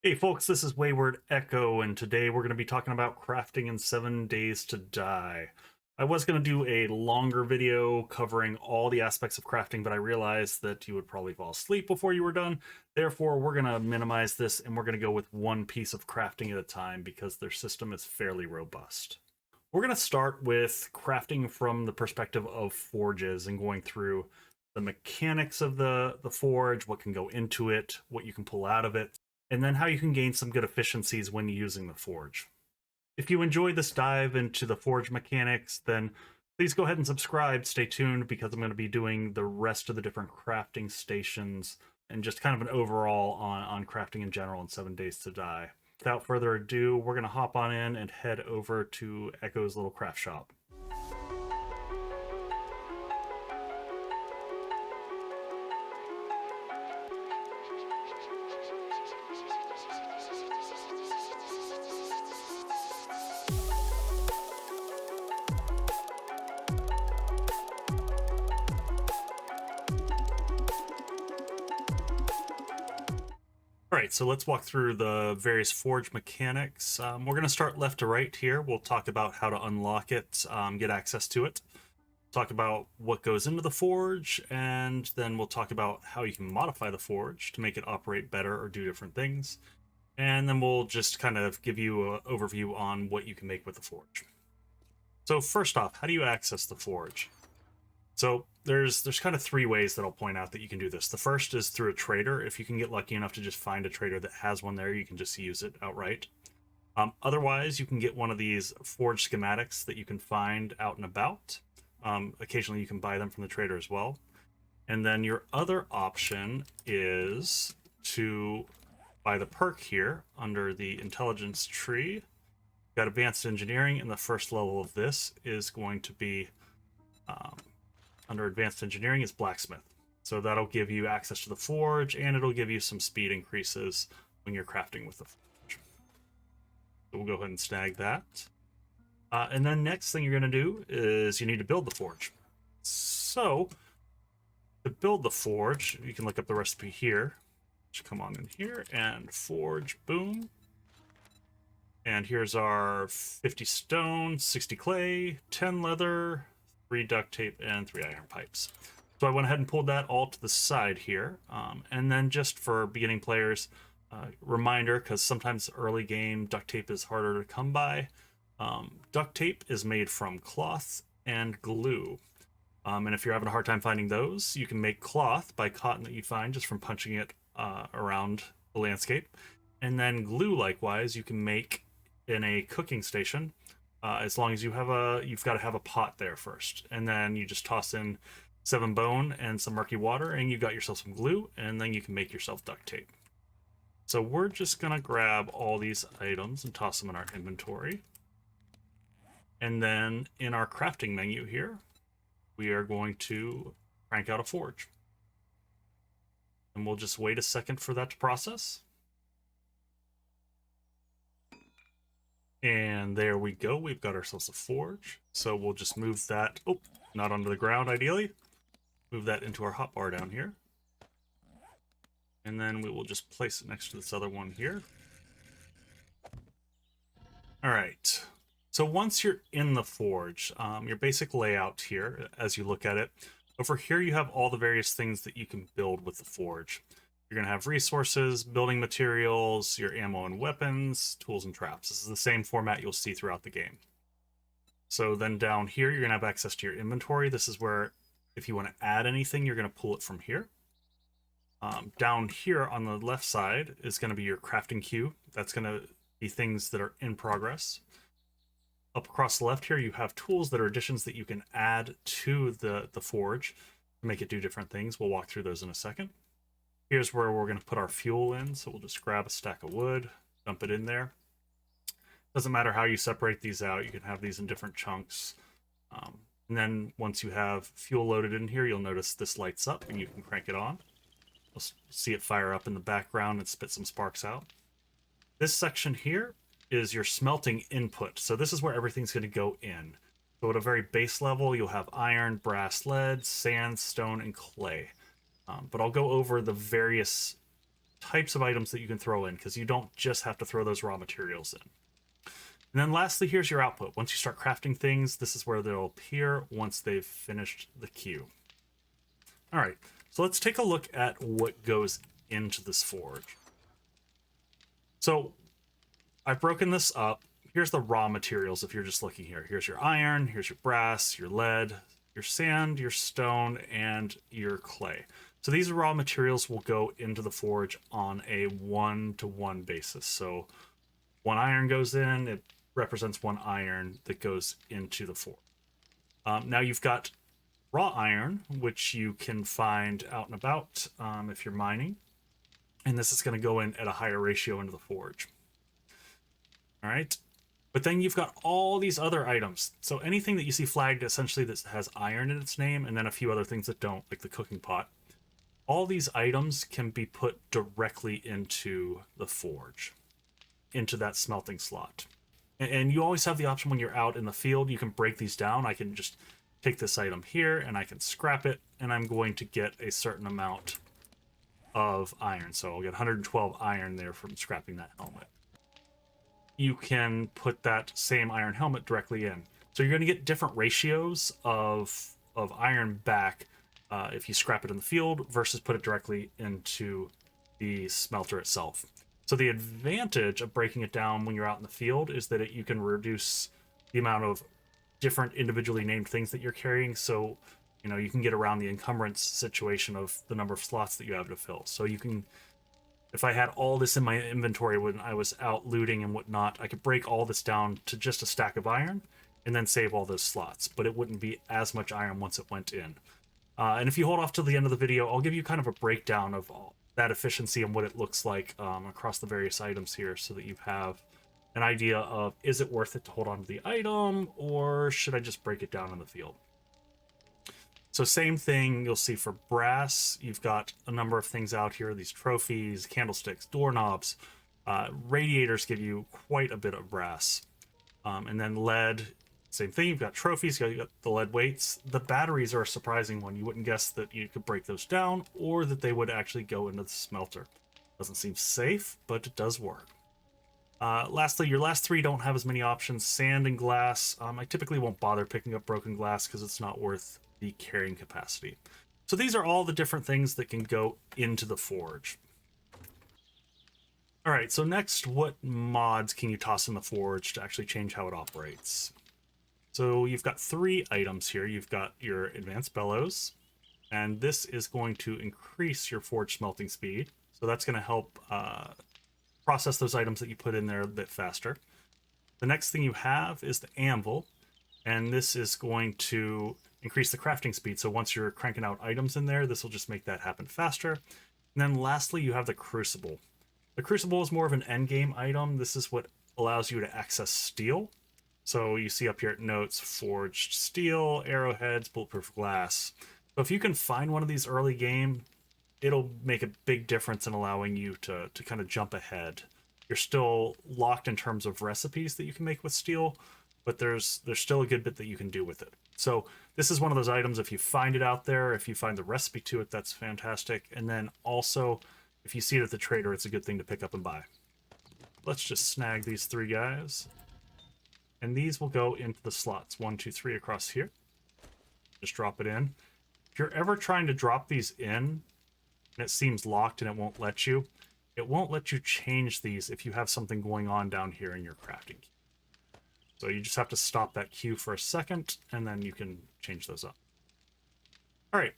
Hey folks, this is WaywardEko, and today we're going to be talking about crafting in 7 Days to Die. I was going to do a longer video covering all the aspects of crafting, but I realized that you would probably fall asleep before you were done. Therefore, we're going to minimize this and we're going to go with one piece of crafting at a time because their system is fairly robust. We're going to start with crafting from the perspective of forges and going through the mechanics of the forge, what can go into it, what you can pull out of it, and then how you can gain some good efficiencies when using the forge. If you enjoyed this dive into the forge mechanics, then please go ahead and subscribe. Stay tuned because I'm going to be doing the rest of the different crafting stations and just kind of an overall on crafting in general in 7 Days to Die. Without further ado, we're going to hop on in and head over to Echo's little craft shop. All right, so let's walk through the various forge mechanics. We're going to start left to right here. We'll talk about how to unlock it, get access to it, talk about what goes into the forge, and then we'll talk about how you can modify the forge to make it operate better or do different things. And then we'll just kind of give you an overview on what you can make with the forge. So first off, how do you access the forge? So there's kind of three ways that I'll point out that you can do this. The first is through a trader. If you can get lucky enough to just find a trader that has one there, you can just use it outright. Otherwise, you can get one of these forge schematics that you can find out and about. Occasionally, you can buy them from the trader as well. And then your other option is to buy the perk here under the intelligence tree. You've got advanced engineering, and the first level of this is going to be under advanced engineering is blacksmith. So that'll give you access to the forge, and it'll give you some speed increases when you're crafting with the forge. So we'll go ahead and snag that. And then next thing you're going to do is you need to build the forge. So to build the forge, you can look up the recipe here. Just come on in here and forge, boom. And here's our 50 stone, 60 clay, 10 leather, 3 duct tape, and 3 iron pipes. So I went ahead and pulled that all to the side here. And then just for beginning players, reminder, because sometimes early game duct tape is harder to come by. Duct tape is made from cloth and glue. And if you're having a hard time finding those, you can make cloth by cotton that you find just from punching it around the landscape. And then glue, likewise, you can make in a cooking station. As long as you've got to have a pot there first, and then you just toss in 7 bone and some murky water, and you got yourself some glue, and then you can make yourself duct tape. So we're just gonna grab all these items and toss them in our inventory, and then in our crafting menu here, we are going to crank out a forge, and we'll just wait a second for that to process. And there we go. We've got ourselves a forge. So we'll just move that, oh, not onto the ground ideally. Move that into our hotbar down here. And then we will just place it next to this other one here. All right. So once you're in the forge, your basic layout here, as you look at it, over here you have all the various things that you can build with the forge. You're going to have resources, building materials, your ammo and weapons, tools and traps. This is the same format you'll see throughout the game. So then down here, you're going to have access to your inventory. This is where if you want to add anything, you're going to pull it from here. Down here on the left side is going to be your crafting queue. That's going to be things that are in progress. Up across the left here, you have tools that are additions that you can add to the forge to make it do different things. We'll walk through those in a second. Here's where we're going to put our fuel in. So we'll just grab a stack of wood, dump it in there. Doesn't matter how you separate these out. You can have these in different chunks. And then once you have fuel loaded in here, you'll notice this lights up and you can crank it on. You'll see it fire up in the background and spit some sparks out. This section here is your smelting input. So this is where everything's going to go in. So at a very base level, you'll have iron, brass, lead, sand, stone, and clay. But I'll go over the various types of items that you can throw in, because you don't just have to throw those raw materials in. And then lastly, here's your output. Once you start crafting things, this is where they'll appear once they've finished the queue. All right, so let's take a look at what goes into this forge. So I've broken this up. Here's the raw materials if you're just looking here. Here's your iron, here's your brass, your lead, your sand, your stone, and your clay. So these raw materials will go into the forge on a 1-to-1 basis. So 1 iron goes in, it represents 1 iron that goes into the forge. Now you've got raw iron, which you can find out and about if you're mining. And this is going to go in at a higher ratio into the forge. All right. But then you've got all these other items. So anything that you see flagged essentially that has iron in its name, and then a few other things that don't, like the cooking pot. All these items can be put directly into the forge, into that smelting slot. And you always have the option when you're out in the field, you can break these down. I can just take this item here and I can scrap it, and I'm going to get a certain amount of iron. So I'll get 112 iron there from scrapping that helmet. You can put that same iron helmet directly in. So you're going to get different ratios of iron back if you scrap it in the field versus put it directly into the smelter itself. So the advantage of breaking it down when you're out in the field is that you can reduce the amount of different individually named things that you're carrying. So, you know, you can get around the encumbrance situation of the number of slots that you have to fill. So you can, if I had all this in my inventory when I was out looting and whatnot, I could break all this down to just a stack of iron and then save all those slots, but it wouldn't be as much iron once it went in. And if you hold off till the end of the video, I'll give you kind of a breakdown of all that efficiency and what it looks like across the various items here, so that you have an idea of, is it worth it to hold on to the item, or should I just break it down in the field? So same thing you'll see for brass. You've got a number of things out here, these trophies, candlesticks, doorknobs. Radiators give you quite a bit of brass. And then lead, same thing. You've got trophies, you've got the lead weights. The batteries are a surprising one. You wouldn't guess that you could break those down or that they would actually go into the smelter. Doesn't seem safe, but it does work. Lastly, your last 3 don't have as many options. Sand and glass. I typically won't bother picking up broken glass because it's not worth the carrying capacity. So these are all the different things that can go into the forge. All right, so next, what mods can you toss in the forge to actually change how it operates? So you've got 3 items here. You've got your advanced bellows, and this is going to increase your forge smelting speed. So that's going to help process those items that you put in there a bit faster. The next thing you have is the anvil, and this is going to increase the crafting speed. So once you're cranking out items in there, this will just make that happen faster. And then lastly, you have the crucible. The crucible is more of an end game item. This is what allows you to access steel. So you see up here it notes forged steel, arrowheads, bulletproof glass. So if you can find one of these early game, it'll make a big difference in allowing you to kind of jump ahead. You're still locked in terms of recipes that you can make with steel, but there's still a good bit that you can do with it. So this is one of those items, if you find it out there, if you find the recipe to it, that's fantastic. And then also, if you see it at the trader, it's a good thing to pick up and buy. Let's just snag these 3 guys. And these will go into the slots, 1, 2, 3 across here. Just drop it in. If you're ever trying to drop these in, and it seems locked and it won't let you change these if you have something going on down here in your crafting queue. So you just have to stop that queue for a second, and then you can change those up. All right.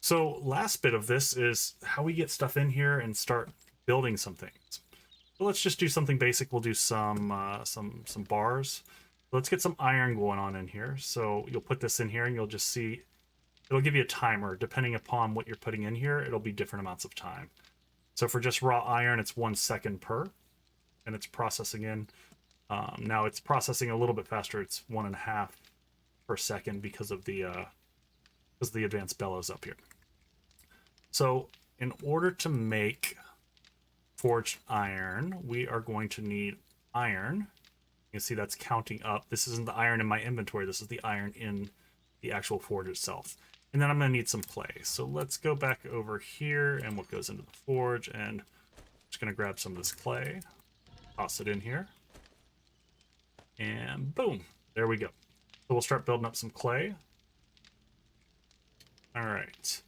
So last bit of this is how we get stuff in here and start building some things. So let's just do something basic. We'll do some bars. Let's get some iron going on in here. So you'll put this in here, and you'll just see it'll give you a timer. Depending upon what you're putting in here, it'll be different amounts of time. So for just raw iron, it's 1 second per, and it's processing in. Now it's processing a little bit faster. It's 1.5 per second because of the advanced bellows up here. So in order to make forged iron, we are going to need iron. You can see that's counting up. This isn't the iron in my inventory. This is the iron in the actual forge itself. And then I'm going to need some clay. So let's go back over here and what goes into the forge. And I'm just going to grab some of this clay, toss it in here. And boom, there we go. So we'll start building up some clay. All right.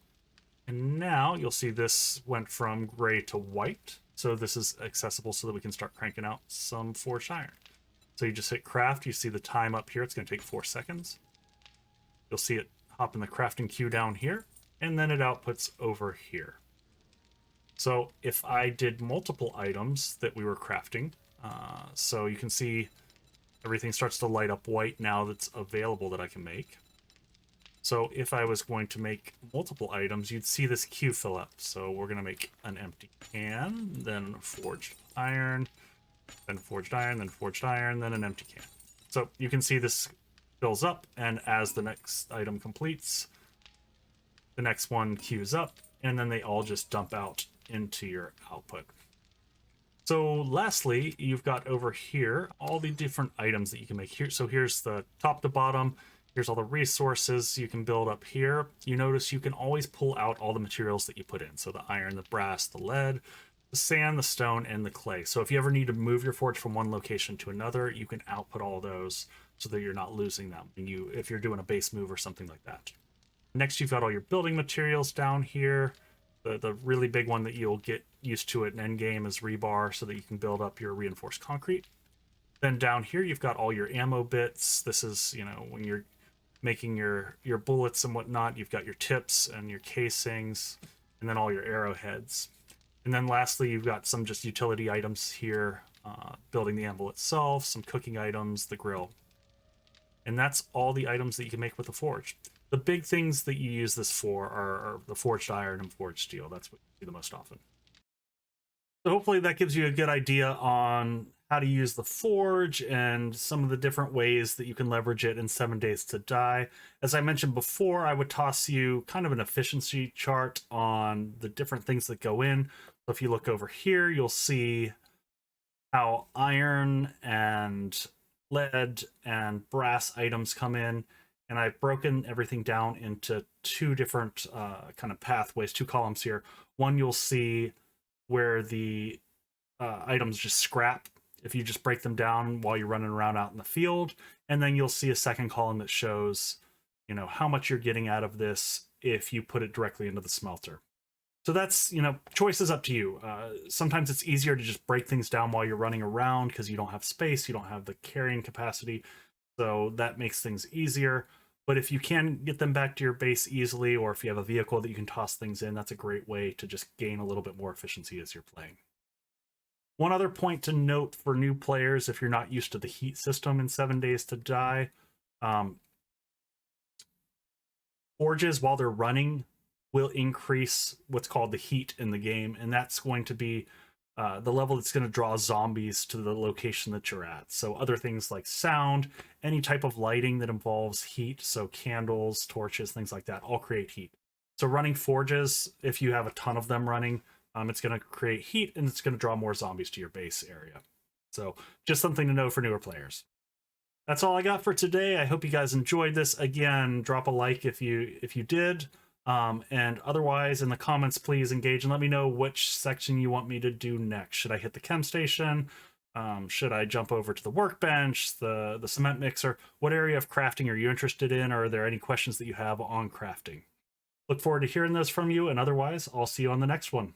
And now you'll see this went from gray to white. So this is accessible so that we can start cranking out some forged iron. So you just hit craft. You see the time up here. It's going to take 4 seconds. You'll see it hop in the crafting queue down here, and then it outputs over here. So if I did multiple items that we were crafting, so you can see everything starts to light up white now that's available that I can make. So if I was going to make multiple items, you'd see this queue fill up. So we're going to make an empty can, then forged iron, then forged iron, then forged iron, then an empty can. So you can see this fills up, and as the next item completes, the next one queues up, and then they all just dump out into your output. So lastly, you've got over here all the different items that you can make here. So here's the top to bottom. Here's all the resources you can build up here. You notice you can always pull out all the materials that you put in. So the iron, the brass, the lead, the sand, the stone, and the clay. So if you ever need to move your forge from one location to another, you can output all those so that you're not losing them if you're doing a base move or something like that. Next, you've got all your building materials down here. The really big one that you'll get used to at an end game is rebar, so that you can build up your reinforced concrete. Then down here, you've got all your ammo bits. This is, when you're making your bullets and whatnot, you've got your tips and your casings, and then all your arrowheads. And then lastly, you've got some just utility items here, building the anvil itself, some cooking items, the grill. And that's all the items that you can make with the forge. The big things that you use this for are the forged iron and forged steel. That's what you do the most often. So hopefully that gives you a good idea on how to use the forge and some of the different ways that you can leverage it in 7 Days to Die. As I mentioned before, I would toss you kind of an efficiency chart on the different things that go in. So if you look over here, you'll see how iron and lead and brass items come in. And I've broken everything down into 2 different kind of pathways, 2 columns here. One, you'll see where the items just scrap if you just break them down while you're running around out in the field. And then you'll see a second column that shows, how much you're getting out of this if you put it directly into the smelter. So that's, choice is up to you. Sometimes it's easier to just break things down while you're running around because you don't have space, you don't have the carrying capacity. So that makes things easier. But if you can get them back to your base easily, or if you have a vehicle that you can toss things in, that's a great way to just gain a little bit more efficiency as you're playing. One other point to note for new players, if you're not used to the heat system in 7 Days to Die, forges, while they're running, will increase what's called the heat in the game, and that's going to be the level that's going to draw zombies to the location that you're at. So other things like sound, any type of lighting that involves heat, so candles, torches, things like that, all create heat. So running forges, if you have a ton of them running, it's going to create heat and it's going to draw more zombies to your base area. So just something to know for newer players. That's all I got for today. I hope you guys enjoyed this. Again, drop a like if you did. And otherwise, in the comments, please engage and let me know which section you want me to do next. Should I hit the chem station? Should I jump over to the workbench, the cement mixer? What area of crafting are you interested in? Or are there any questions that you have on crafting? Look forward to hearing those from you. And otherwise, I'll see you on the next one.